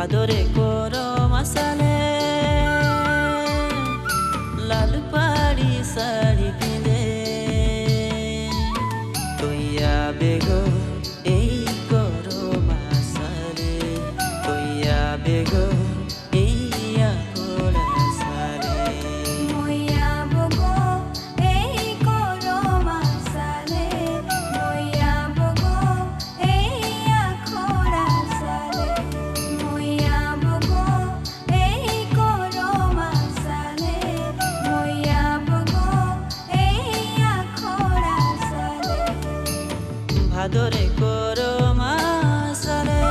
ভাদরে গরম আসালে লাল পাড়ি শাড়ি পিঁধে তৈয়া বেগো এই গরম আসালে তৈয়া বেগো ভাদরে গরম আসালে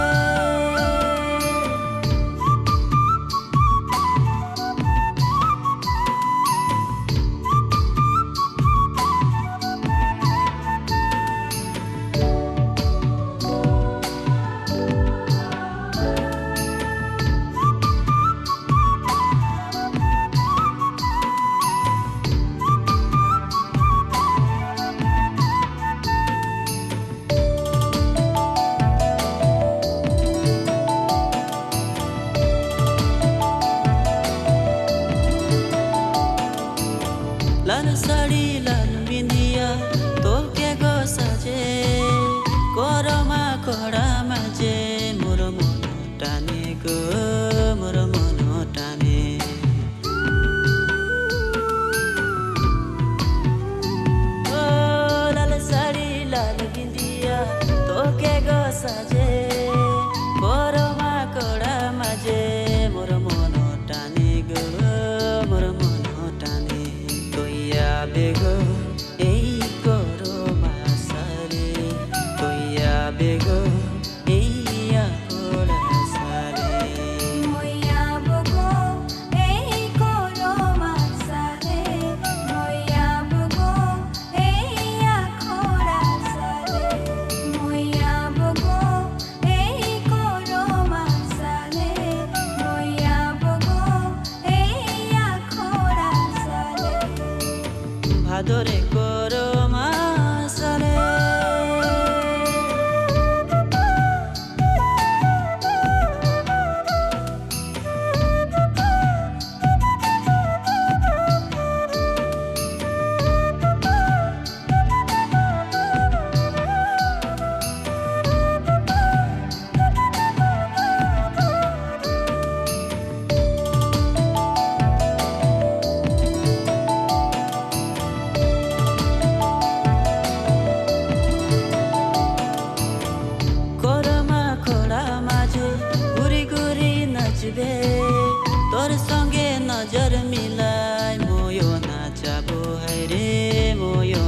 লাল শাড়ি লাল বিন্দিয়া তোকে গো সাজে গরমা কড়া মাঝে মোর মন টানে গো মোর মন টানে ও লাল শাড়ি লাল বিন্দিয়া তোকে গো সাজে গরমা কড়া মাঝে মোর মন টানে গো মোর মন টানে বেগো এই গরম আসালে তৈয়া বেগো এই আকড় আসালে মইয়া বগো এই গরম আসালে মইয়া বগো এই আকড় আসালে মইয়া বগো এই গরম আসালে মইয়া বগো এই আকড় আসালে ভাদরে গরম আসালে তোর সঙ্গে নজর মিলাই ময়ো নাচাবো হায় রে ময়ো